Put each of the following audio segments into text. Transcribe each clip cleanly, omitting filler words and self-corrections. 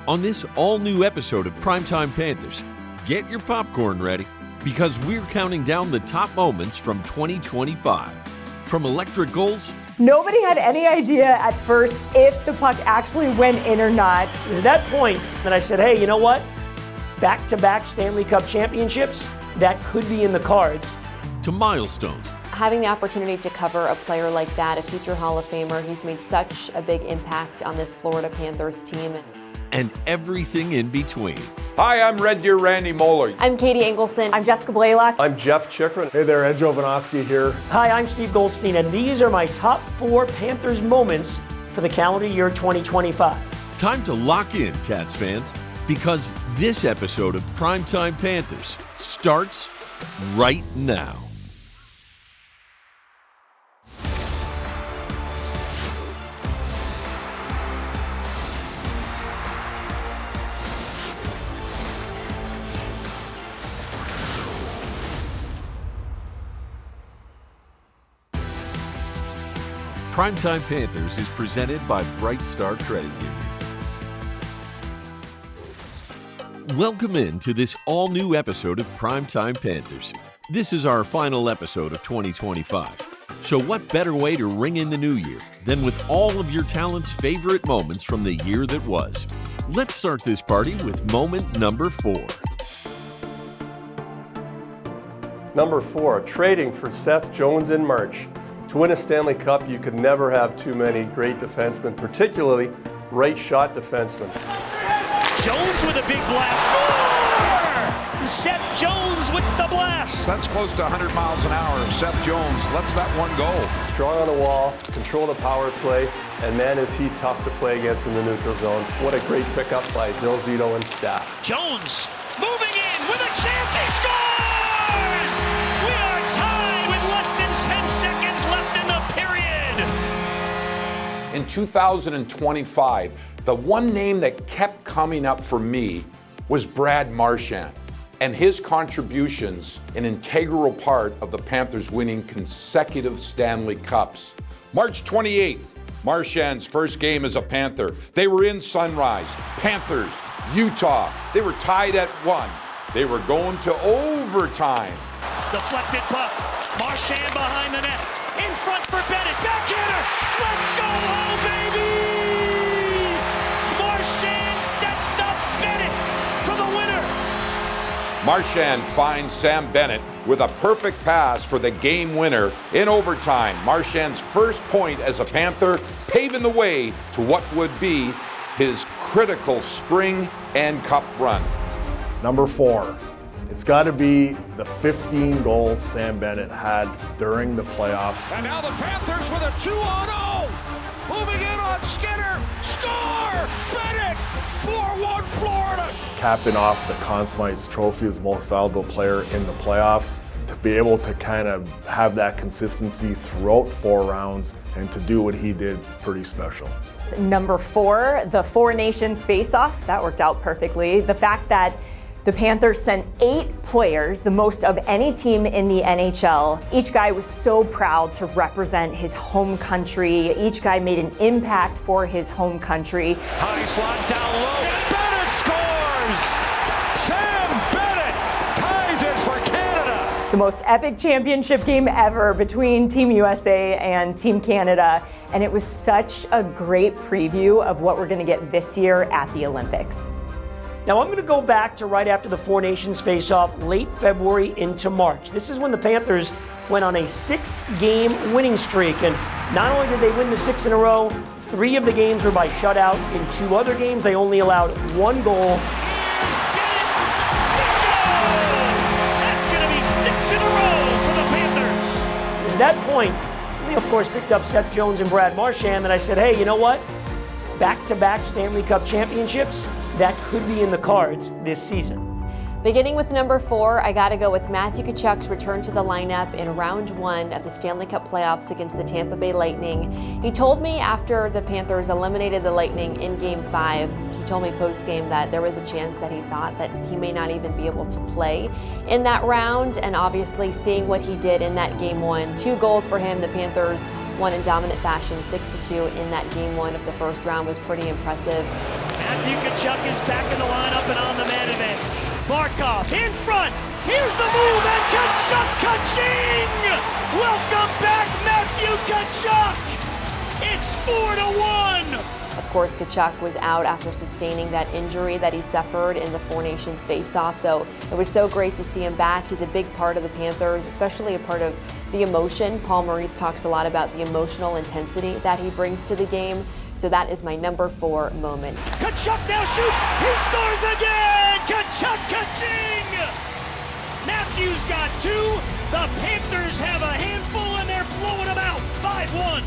On this all-new episode of Primetime Panthers, get your popcorn ready because we're counting down the top moments from 2025. From electric goals. Nobody had any idea at first if the puck actually went in or not. It was at that point that I said, hey, you know what? Back-to-back Stanley Cup championships, that could be in the cards. To milestones. Having the opportunity to cover a player like that, a future Hall of Famer, he's made such a big impact on this Florida Panthers team. And everything in between. Hi, I'm Red Deer Randy Moeller. I'm Katie Engelson. I'm Jessica Blaylock. I'm Jeff Chikrin. Hey there, Ed Jovanovski here. Hi, I'm Steve Goldstein, and these are my top 4 Panthers moments for the calendar year 2025. Time to lock in, Cats fans, because this episode of Primetime Panthers starts right now. Primetime Panthers is presented by Bright Star Credit Union. Welcome in to this all-new episode of Primetime Panthers. This is our final episode of 2025. So what better way to ring in the new year than with all of your talent's favorite moments from the year that was? Let's start this party with moment number 4. Number 4, trading for Seth Jones in March. To win a Stanley Cup, you could never have too many great defensemen, particularly right-shot defensemen. Jones with a big blast. Score! Seth Jones with the blast. That's close to 100 miles an hour. Seth Jones lets that one go. Strong on the wall, control the power play, and man is he tough to play against in the neutral zone. What a great pickup by Bill Zito and staff. Jones moving in with a chance. He scores! We are tied with less than 10 seconds left in the period. In 2025, the one name that kept coming up for me was Brad Marchand, and his contributions an integral part of the Panthers winning consecutive Stanley Cups. March 28th, Marchand's first game as a Panther. They were in Sunrise, Panthers, Utah. They were tied at 1. They were going to overtime. Deflected puck. Marchand behind the net. In front for Bennett. Backhander. Let's go home, baby! Marchand sets up Bennett for the winner. Marchand finds Sam Bennett with a perfect pass for the game winner in overtime. Marchand's first point as a Panther, paving the way to what would be his critical spring and cup run. Number 4, it's got to be the 15 goals Sam Bennett had during the playoffs. And now the Panthers with a 2-on-0. Moving in on Skinner. Score! Bennett! 4-1 Florida. Capping off the Conn Smythe Trophy as most valuable player in the playoffs. To be able to kind of have that consistency throughout 4 rounds and to do what he did is pretty special. Number 4, the Four Nations face-off. That worked out perfectly. The fact that the Panthers sent 8 players, the most of any team in the NHL. Each guy was so proud to represent his home country. Each guy made an impact for his home country. High slot down low. Bennett scores! Sam Bennett ties it for Canada. The most epic championship game ever between Team USA and Team Canada. And it was such a great preview of what we're going to get this year at the Olympics. Now I'm going to go back to right after the Four Nations face-off, late February into March. This is when the Panthers went on a 6-game winning streak, and not only did they win the 6 in a row, 3 of the games were by shutout. In 2 other games, they only allowed 1 goal. That's going to be 6 in a row for the Panthers. At that point, they of course picked up Seth Jones and Brad Marchand, and I said, hey, you know what? Back-to-back Stanley Cup championships, that could be in the cards this season. Beginning with number 4, I got to go with Matthew Tkachuk's return to the lineup in round 1 of the Stanley Cup playoffs against the Tampa Bay Lightning. He told me after the Panthers eliminated the Lightning in Game 5, he told me post-game that there was a chance that he thought that he may not even be able to play in that round, and obviously seeing what he did in that Game 1, 2 goals for him. The Panthers won in dominant fashion, 6-2 in that Game 1 of the first round was pretty impressive. Matthew Tkachuk is back in the lineup and on the man advantage. Barkov in front. Here's the move, and Tkachuk, ka-ching! Welcome back, Matthew Tkachuk! It's 4-1! Of course, Tkachuk was out after sustaining that injury that he suffered in the Four Nations face-off, so it was so great to see him back. He's a big part of the Panthers, especially a part of the emotion. Paul Maurice talks a lot about the emotional intensity that he brings to the game, so that is my number 4 moment. Tkachuk now shoots, he scores again! Tkachuk, ka-ching! Matthews got 2, the Panthers have a handful and they're blowing them out, 5-1.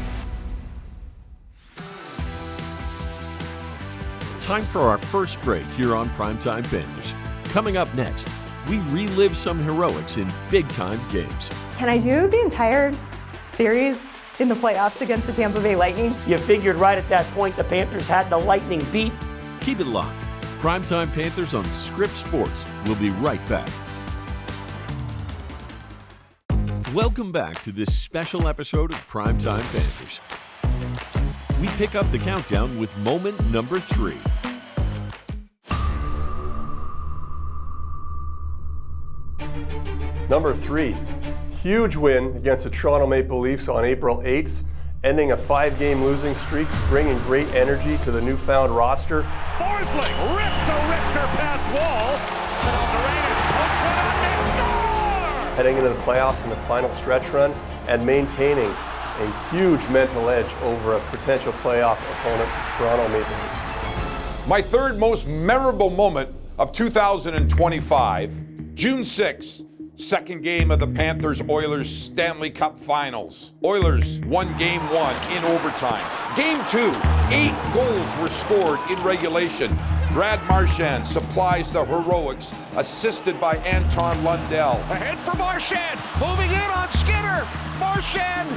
Time for our first break here on Primetime Panthers. Coming up next, we relive some heroics in big-time games. Can I do the entire series in the playoffs against the Tampa Bay Lightning? You figured right at that point the Panthers had the Lightning beat. Keep it locked. Primetime Panthers on Script Sports. We'll be right back. Welcome back to this special episode of Primetime Panthers. We pick up the countdown with moment number 3. Number 3, huge win against the Toronto Maple Leafs on April 8th, ending a 5-game losing streak, bringing great energy to the newfound roster. Forsling rips a wrister past Wall. Pokes one up and score! Heading into the playoffs in the final stretch run and maintaining a huge mental edge over a potential playoff opponent, Toronto Maple Leafs. My third most memorable moment of 2025, June 6th, second game of the Panthers-Oilers Stanley Cup Finals. Oilers won Game 1 in overtime. Game 2, 8 goals were scored in regulation. Brad Marchand supplies the heroics, assisted by Anton Lundell. Ahead for Marchand, moving in on Skinner. Marchand,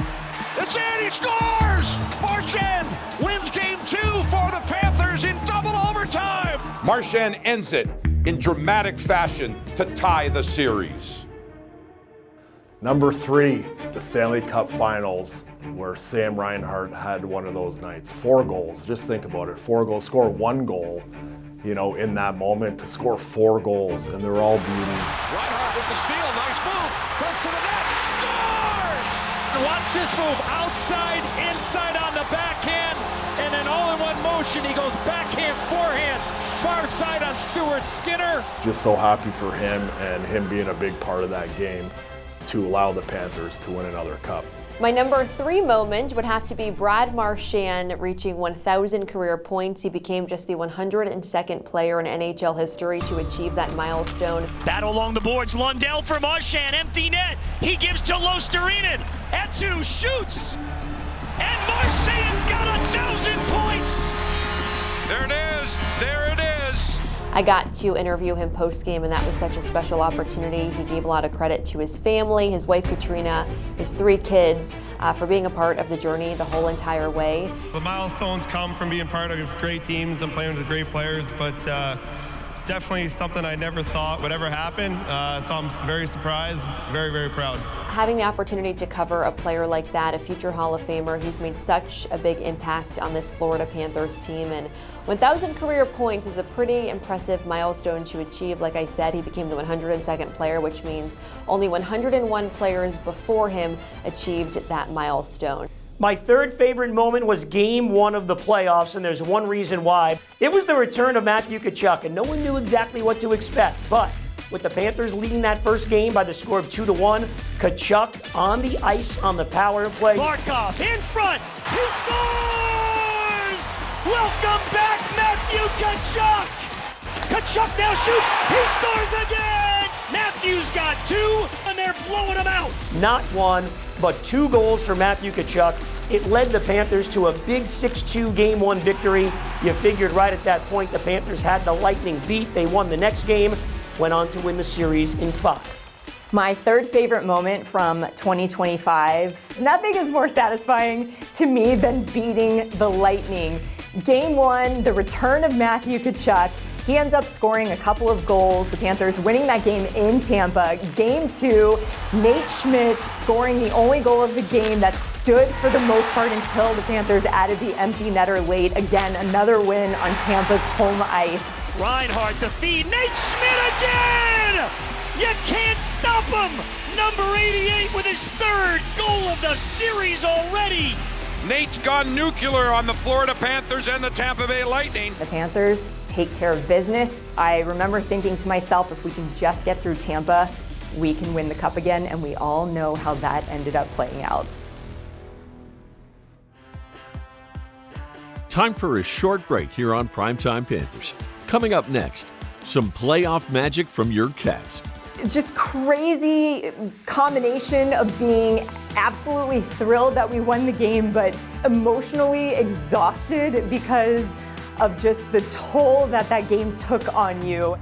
it's in, he scores! Marchand wins Game 2 for the Panthers in double overtime. Marchand ends it in dramatic fashion to tie the series. Number 3, the Stanley Cup Finals, where Sam Reinhart had one of those nights. 4 goals, just think about it. 4 goals, score 1 goal, in that moment, to score 4 goals, and they're all beauties. Reinhart with the steal, nice move, goes to the net, scores! Watch this move, outside, inside on the backhand, and then all in one motion, he goes backhand, forehand, far side on Stuart Skinner. Just so happy for him and him being a big part of that game to allow the Panthers to win another cup. My number 3 moment would have to be Brad Marchand reaching 1,000 career points. He became just the 102nd player in NHL history to achieve that milestone. Battle along the boards, Lundell for Marchand, empty net. He gives to Losterinen. Etu shoots, and Marchand's got 1,000 points. There it is, there it is. I got to interview him post-game, and that was such a special opportunity. He gave a lot of credit to his family, his wife Katrina, his 3 kids, for being a part of the journey the whole entire way. The milestones come from being part of great teams and playing with great players, but definitely something I never thought would ever happen. So I'm very surprised, very, very proud. Having the opportunity to cover a player like that, a future Hall of Famer, he's made such a big impact on this Florida Panthers team. And 1,000 career points is a pretty impressive milestone to achieve. Like I said, he became the 102nd player, which means only 101 players before him achieved that milestone. My third favorite moment was Game 1 of the playoffs, and there's one reason why. It was the return of Matthew Tkachuk, and no one knew exactly what to expect. But with the Panthers leading that first game by the score of 2-1, Tkachuk on the ice on the power play. Barkov in front, he scores! Welcome back, Matthew Tkachuk! Tkachuk now shoots, he scores again! Matthews got 2, and they're blowing him out. Not 1, but 2 goals for Matthew Tkachuk. It led the Panthers to a big 6-2 Game 1 victory. You figured right at that point the Panthers had the Lightning beat. They won the next game, went on to win the series in 5. My third favorite moment from 2025, nothing is more satisfying to me than beating the Lightning. Game 1, the return of Matthew Tkachuk. He ends up scoring a couple of goals, the Panthers winning that game in Tampa. Game 2, Nate Schmidt scoring the only goal of the game that stood for the most part until the Panthers added the empty netter late. Again, another win on Tampa's home ice. Reinhart, the feed, Nate Schmidt again! You can't stop him! Number 88 with his third goal of the series already! Nate's gone nuclear on the Florida Panthers and the Tampa Bay Lightning. The Panthers take care of business. I remember thinking to myself, if we can just get through Tampa, we can win the cup again, and we all know how that ended up playing out. Time for a short break here on Primetime Panthers. Coming up next, some playoff magic from your Cats. Just crazy combination of being absolutely thrilled that we won the game, but emotionally exhausted because of just the toll that game took on you.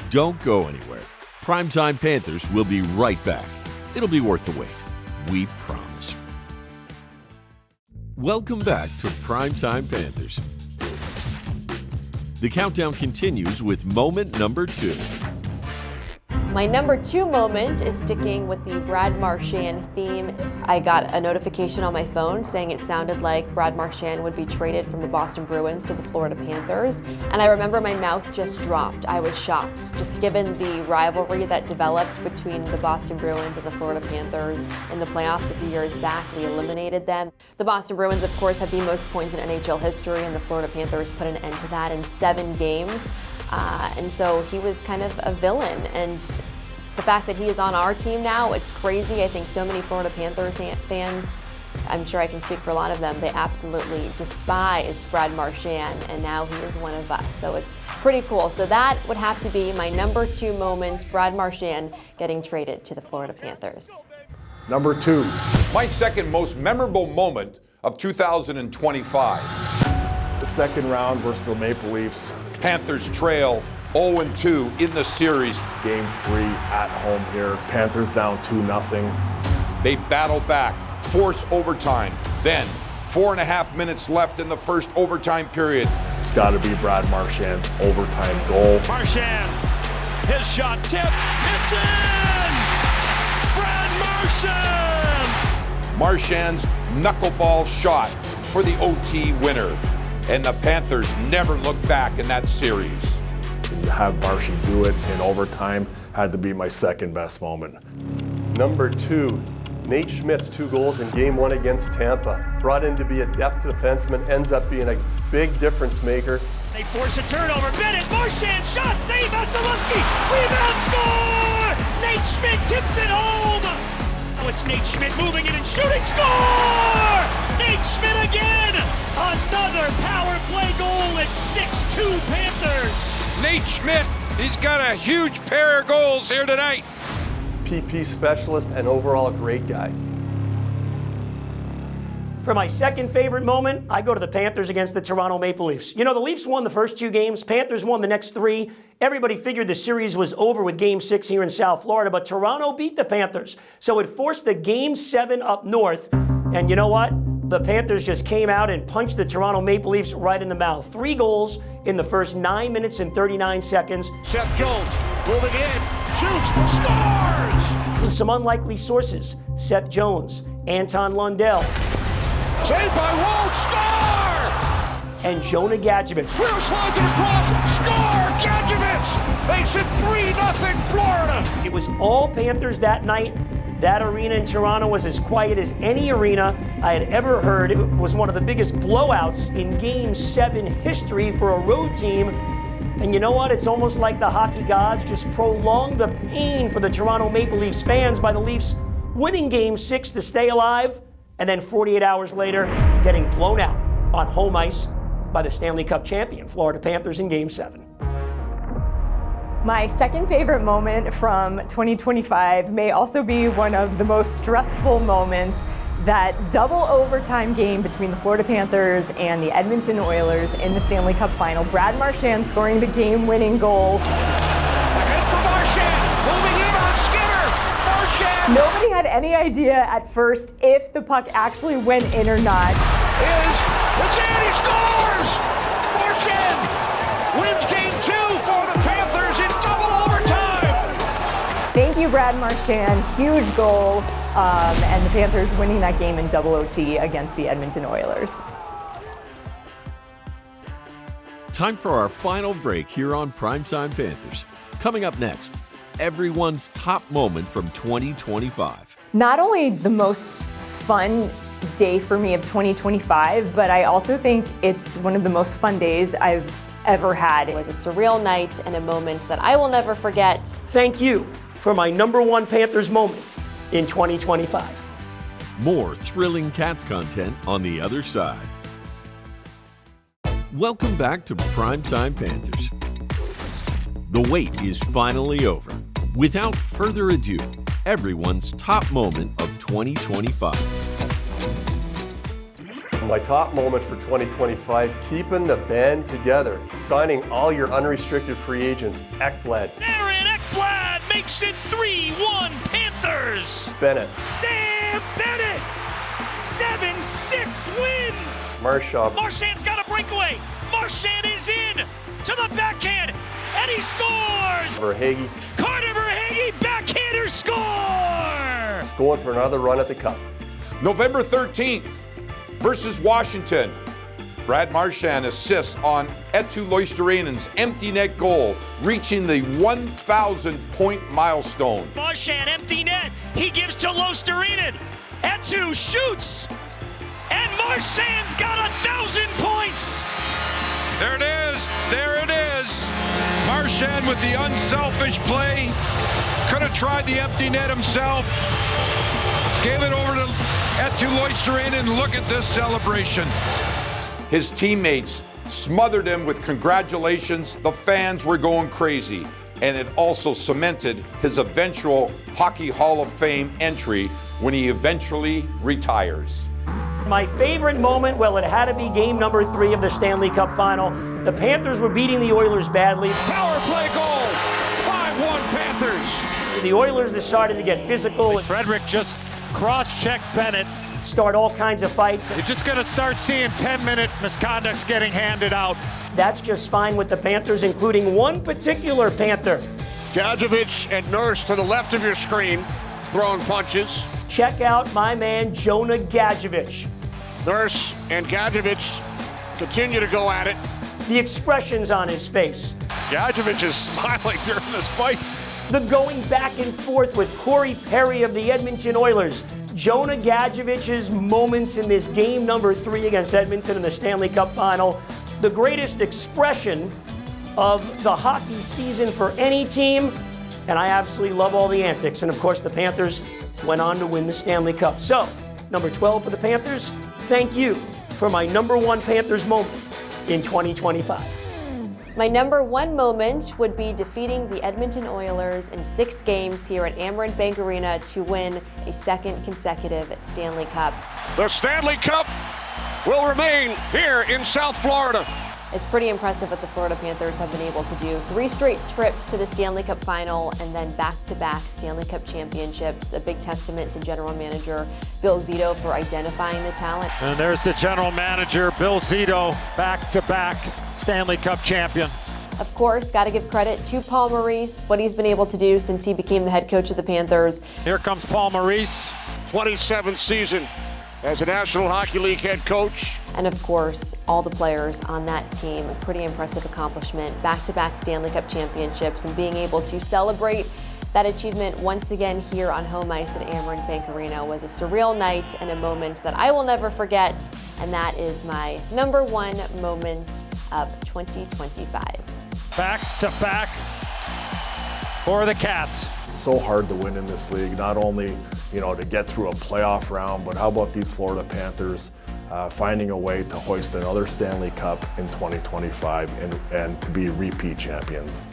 Don't go anywhere. Primetime Panthers will be right back. It'll be worth the wait. We promise. Welcome back to Primetime Panthers. The countdown continues with moment number 2. My number 2 moment is sticking with the Brad Marchand theme. I got a notification on my phone saying it sounded like Brad Marchand would be traded from the Boston Bruins to the Florida Panthers. And I remember my mouth just dropped. I was shocked, just given the rivalry that developed between the Boston Bruins and the Florida Panthers in the playoffs a few years back. We eliminated them. The Boston Bruins, of course, have the most points in NHL history, and the Florida Panthers put an end to that in 7 games. And so he was kind of a villain, and the fact that he is on our team now, it's crazy. I think so many Florida Panthers fans, I'm sure I can speak for a lot of them, they absolutely despise Brad Marchand, and now he is one of us. So it's pretty cool. So that would have to be my number 2 moment, Brad Marchand getting traded to the Florida Panthers. Number 2. My second most memorable moment of 2025. The second round versus the Maple Leafs. Panthers trail 0-2 in the series. Game 3 at home here. Panthers down 2-0. They battle back, force overtime. Then 4.5 minutes left in the first overtime period. It's got to be Brad Marchand's overtime goal. Marchand, his shot tipped, it's in! Brad Marchand! Marchand's knuckleball shot for the OT winner. And the Panthers never looked back in that series. To have Marshy do it in overtime had to be my second best moment. Number 2, Nate Schmidt's 2 goals in Game 1 against Tampa. Brought in to be a depth defenseman, ends up being a big difference maker. They force a turnover. Bennett, Marchand, shot, save, Vasilevsky, rebound, score! Nate Schmidt tips it home! Now it's Nate Schmidt moving in and shooting, score! Nate Schmidt again! Another power play goal at 6-2 Panthers! Nate Schmidt, he's got a huge pair of goals here tonight. PP specialist and overall a great guy. For my second favorite moment, I go to the Panthers against the Toronto Maple Leafs. You know, the Leafs won the first 2 games. Panthers won the next 3. Everybody figured the series was over with Game 6 here in South Florida, but Toronto beat the Panthers. So it forced the Game 7 up north. And you know what? The Panthers just came out and punched the Toronto Maple Leafs right in the mouth. 3 goals in the first 9 minutes and 39 seconds. Seth Jones moving in, shoots, scores! From some unlikely sources, Seth Jones, Anton Lundell, Saved by Walt, score! and Jonah Gadjevich. Wheeler slides it across, score! Gadjevich makes it 3-0 Florida! It was all Panthers that night. That arena in Toronto was as quiet as any arena I had ever heard. It was one of the biggest blowouts in Game 7 history for a road team. And you know what? It's almost like the hockey gods just prolonged the pain for the Toronto Maple Leafs fans by the Leafs winning Game 6 to stay alive, and then 48 hours later, getting blown out on home ice by the Stanley Cup champion Florida Panthers in Game 7. My second favorite moment from 2025 may also be one of the most stressful moments. That double overtime game between the Florida Panthers and the Edmonton Oilers in the Stanley Cup Final. Brad Marchand scoring the game-winning goal. Ahead for Marchand, moving in on Skinner, Marchand! Nobody had any idea at first if the puck actually went in or not. It's in, he scores! Marchand wins Game 2 for me Brad Marchand, huge goal, and the Panthers winning that game in double OT against the Edmonton Oilers. Time for our final break here on Primetime Panthers. Coming up next, everyone's top moment from 2025. Not only the most fun day for me of 2025, but I also think it's one of the most fun days I've ever had. It was a surreal night and a moment that I will never forget. Thank you for my number one Panthers moment in 2025. More thrilling Cats content on the other side. Welcome back to Primetime Panthers. The wait is finally over. Without further ado, everyone's top moment of 2025. My top moment for 2025, keeping the band together, signing all your unrestricted free agents. Ekblad, Aaron Ekblad makes it 3-1 Panthers. Bennett, Sam Bennett, 7-6 win. Marchand, Marchand's got a breakaway. Marchand is in to the backhand, and he scores. Verhaeghe, Carter Verhaeghe, backhander score. going for another run at the Cup. November 13th versus Washington. Brad Marchand assists on Eetu Loisterainen's empty net goal, reaching the 1,000-point milestone. Marchand empty net. He gives to Loisterainen. Eetu shoots, and Marchand's got 1,000 points. There it is. There it is. Marchand with the unselfish play. Could have tried the empty net himself. Gave it over to Eetu Loisterainen. Look at this celebration. His teammates smothered him with congratulations. The fans were going crazy. And it also cemented his eventual Hockey Hall of Fame entry when he eventually retires. My favorite moment, well, it had to be game number 3 of the Stanley Cup Final. The Panthers were beating the Oilers badly. Power play goal. 5-1 Panthers. The Oilers decided to get physical. Frederick just cross-checked Bennett. Start all kinds of fights. You're just going to start seeing 10-minute misconducts getting handed out. That's just fine with the Panthers, including one particular Panther. Gadjevich and Nurse to the left of your screen, throwing punches. Check out my man, Jonah Gadjevich. Nurse and Gadjevich continue to go at it. The expressions on his face. Gadjevich is smiling during this fight. The going back and forth with Corey Perry of the Edmonton Oilers. Jonah Gadjevich's moments in this game number 3 against Edmonton in the Stanley Cup Final. The greatest expression of the hockey season for any team. And I absolutely love all the antics. And of course, the Panthers went on to win the Stanley Cup. So, number 12 for the Panthers, thank you for my number 1 Panthers moment in 2025. My number 1 moment would be defeating the Edmonton Oilers in 6 games here at Amerant Bank Arena to win a 2nd consecutive Stanley Cup. The Stanley Cup will remain here in South Florida. It's pretty impressive what the Florida Panthers have been able to do. 3 straight trips to the Stanley Cup Final and then back-to-back Stanley Cup championships. A big testament to General Manager Bill Zito for identifying the talent. And there's the General Manager, Bill Zito, back-to-back Stanley Cup champion. Of course, got to give credit to Paul Maurice, what he's been able to do since he became the head coach of the Panthers. Here comes Paul Maurice. 27th season as a National Hockey League head coach. And of course, all the players on that team, a pretty impressive accomplishment. Back-to-back Stanley Cup championships and being able to celebrate that achievement once again here on home ice at Amerant Bank Arena was a surreal night and a moment that I will never forget. And that is my number 1 moment of 2025. Back-to-back for the Cats. So hard to win in this league, not only to get through a playoff round, but how about these Florida Panthers finding a way to hoist another Stanley Cup in 2025 and to be repeat champions.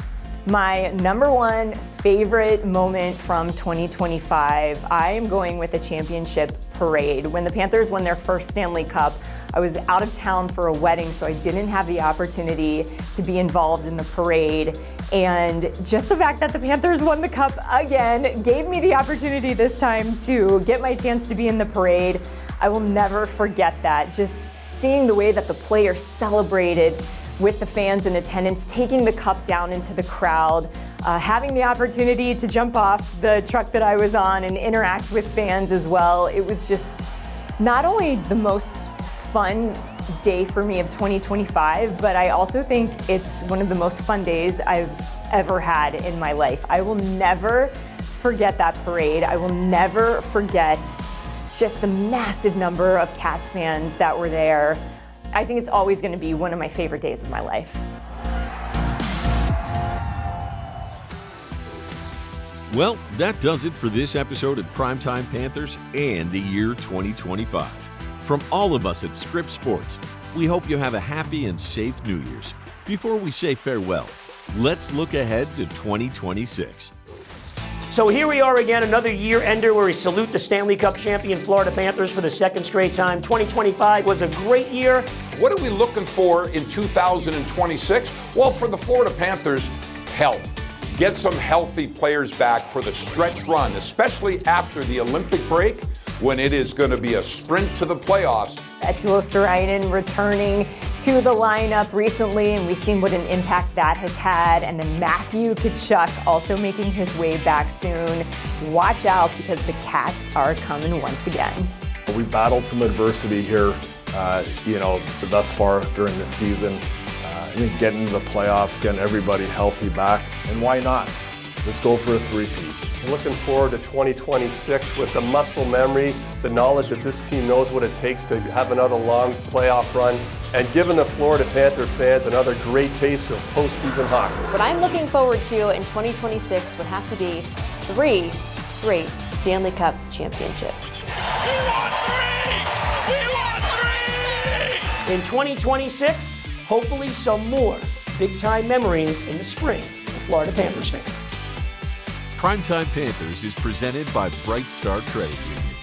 My number 1 favorite moment from 2025, I am going with the championship parade. When the Panthers won their first Stanley Cup, I was out of town for a wedding, so I didn't have the opportunity to be involved in the parade. And just the fact that the Panthers won the cup again gave me the opportunity this time to get my chance to be in the parade. I will never forget that. Just seeing the way that the players celebrated with the fans in attendance, taking the cup down into the crowd. Having the opportunity to jump off the truck that I was on and interact with fans as well, it was just not only the most fun day for me of 2025, but I also think it's one of the most fun days I've ever had in my life. I will never forget that parade. I will never forget just the massive number of Cats fans that were there. I think it's always going to be one of my favorite days of my life. Well, that does it for this episode of Primetime Panthers and the year 2025. From all of us at Script Sports, we hope you have a happy and safe New Year's. Before we say farewell, let's look ahead to 2026. So here we are again, another year-ender where we salute the Stanley Cup champion Florida Panthers for the second straight time. 2025 was a great year. What are we looking for in 2026? Well, for the Florida Panthers, health. Get some healthy players back for the stretch run, especially after the Olympic break, when it is going to be a sprint to the playoffs. S2E14 returning to the lineup recently, and we've seen what an impact that has had. And then Matthew Tkachuk also making his way back soon. Watch out, because the Cats are coming once again. We battled some adversity here, thus far during the season. Getting into the playoffs, getting everybody healthy back, and why not? Let's go for a three-peat. I'm looking forward to 2026 with the muscle memory, the knowledge that this team knows what it takes to have another long playoff run, and giving the Florida Panther fans another great taste of postseason hockey. What I'm looking forward to in 2026 would have to be 3 straight Stanley Cup championships. We won 3! We won 3! In 2026, hopefully some more big-time memories in the spring for Florida Panthers fans. Primetime Panthers is presented by Bright Star Credit Union.